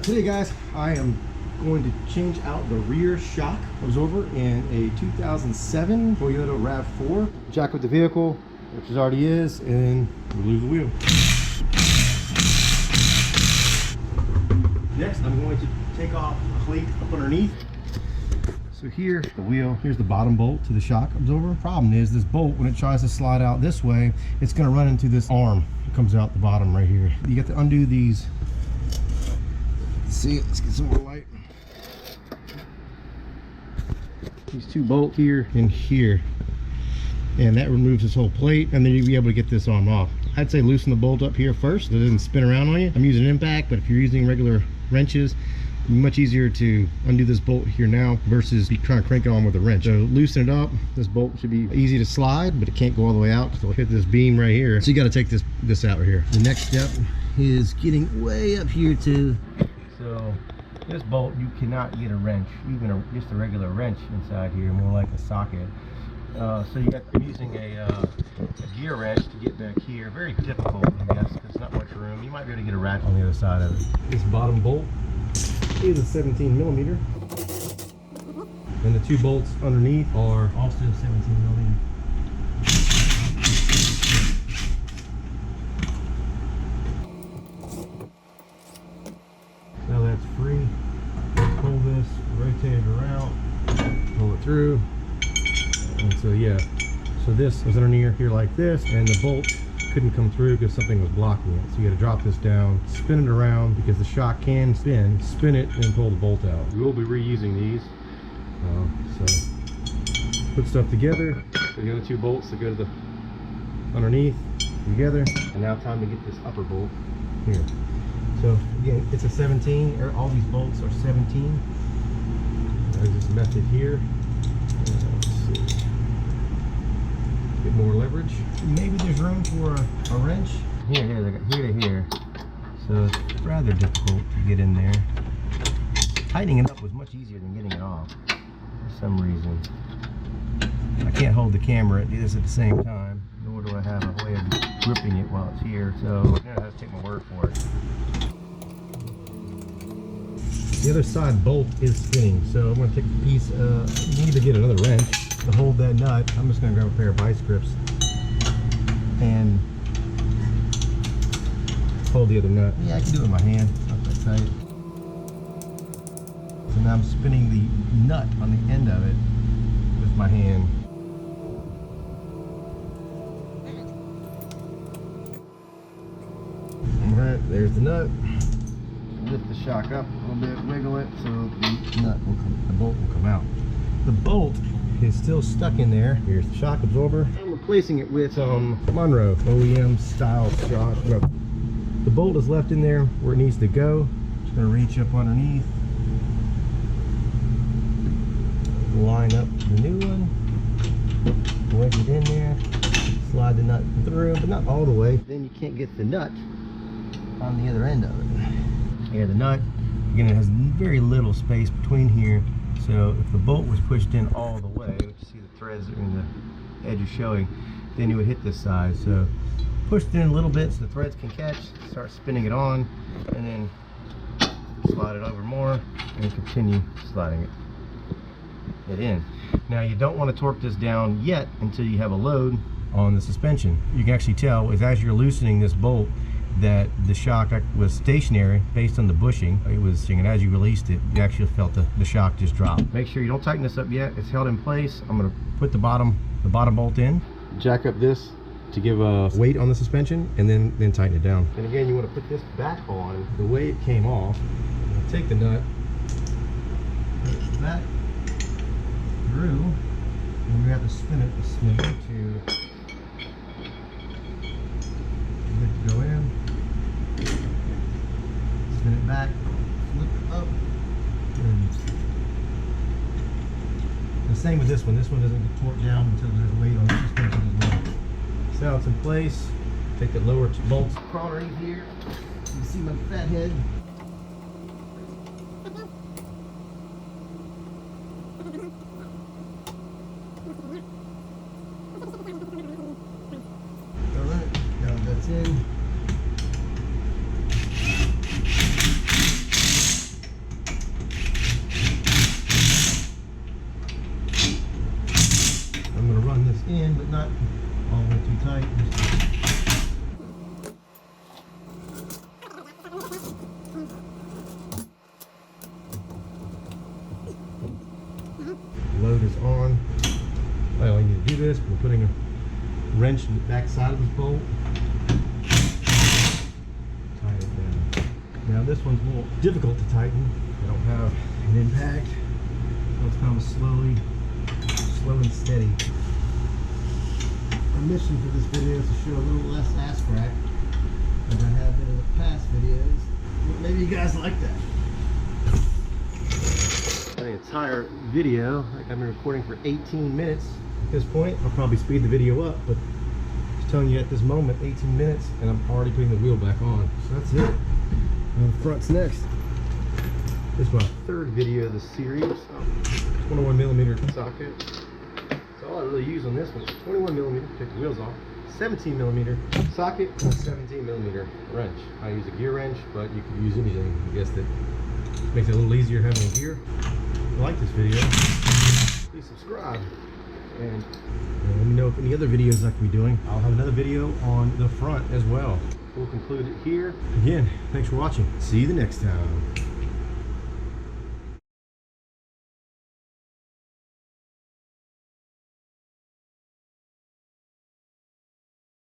Today guys, I am going to change out the rear shock. I was over in a 2007 Toyota RAV4. Jack with the vehicle, which it already is, and remove the wheel. Next, I'm going to take off a plate up underneath. So here, the wheel, here's the bottom bolt to the shock absorber. Problem is, this bolt, when it tries to slide out this way, it's gonna run into this arm. It comes out the bottom right here. You got to undo these. See, let's get some more light. These two bolts here and here. And that removes this whole plate, and then you'll be able to get this arm off. I'd say loosen the bolt up here first so it doesn't spin around on you. I'm using impact, but if you're using regular wrenches, much easier to undo this bolt here now versus trying to crank it on with a wrench. So loosen it up. This bolt should be easy to slide, but it can't go all the way out because it'll hit this beam right here. So you got to take this out right here. The next step is getting way up here too. So this bolt, you cannot get a wrench, even just a regular wrench inside here, more like a socket. So I'm using a gear wrench to get back here. Very difficult, I guess, because there's not much room. You might be able to get a ratchet on the other side of it. This bottom bolt is a 17 millimeter, and the two bolts underneath are also 17 millimeter. Now that's free. Pull this, rotate it around, pull it through, and so yeah. So this was underneath here like this, and the bolt couldn't come through because something was blocking it. So you got to drop this down, spin it around because the shock can spin it, and pull the bolt out. We will be reusing these. So put stuff together. The other two bolts that go to the underneath together, and now time to get this upper bolt here. So again, it's a 17. All these bolts are 17. There's this method here. Let's see. Get more leverage. Maybe there's room for a wrench. Here to here. So it's rather difficult to get in there. Tightening it up was much easier than getting it off for some reason. I can't hold the camera and do this at the same time, nor do I have a way of gripping it while it's here. So I'm gonna have to take my word for it. The other side bolt is spinning, so I'm going to take a piece. You need to get another wrench to hold that nut. I'm just going to grab a pair of vice grips and hold the other nut. Yeah, I can do it with my hand. Not that tight. So now I'm spinning the nut on the end of it with my hand. All right, there's the nut. Lift the shock up a little bit, wiggle it so the bolt will come out. The bolt is still stuck in there. Here's the shock absorber. I'm replacing it with some Monroe OEM style shock. The bolt is left in there where it needs to go. Just gonna reach up underneath, line up the new one, wedge it in there, slide the nut through, but not all the way. Then you can't get the nut on the other end of it. Here, the nut, again, it has very little space between here, so if the bolt was pushed in all the way, which you see the threads in the edge is showing, then you would hit this side. So push it in a little bit so the threads can catch, start spinning it on, and then slide it over more and continue sliding it in. Now you don't want to torque this down yet until you have a load on the suspension. You can actually tell as you're loosening this bolt that the shock was stationary based on the bushing. It was, and as you released it, you actually felt the shock just drop. Make sure you don't tighten this up yet. It's held in place. I'm going to put the bottom bolt in, jack up this to give a weight on the suspension, and then tighten it down. And again, you want to put this back on the way it came off. Take the nut, put it back through, and you have to spin it a smidge to go in, spin it back, flip it up, and the same with this one. This one doesn't get torqued down until there's weight on the suspension as well. So now it's in place. Take the lower two bolts, crawl right here. You can see my fat head. Alright, now that's in. this. We're putting a wrench in the back side of this bolt. Tighten it down. Now this one's more difficult to tighten. I don't have an impact, so it's kind of slow and steady. Our mission for this video is to show a little less ass crack than I have been in the past videos. But maybe you guys like that. The entire video, like I've been recording for 18 minutes. At this point, I'll probably speed the video up, but just telling you at this moment, 18 minutes, and I'm already putting the wheel back on. So that's it. Now the front's next. This is my third video of the series. 21mm socket. So all I really use on this one is 21mm to take the wheels off, 17mm socket, and a 17mm wrench. I use a gear wrench, but you could use anything. I guess that makes it a little easier having a gear. If you like this video, please subscribe. And let me know if any other videos I can be doing. I'll have another video on the front as well. We'll conclude it here. Again, thanks for watching. See you the next time.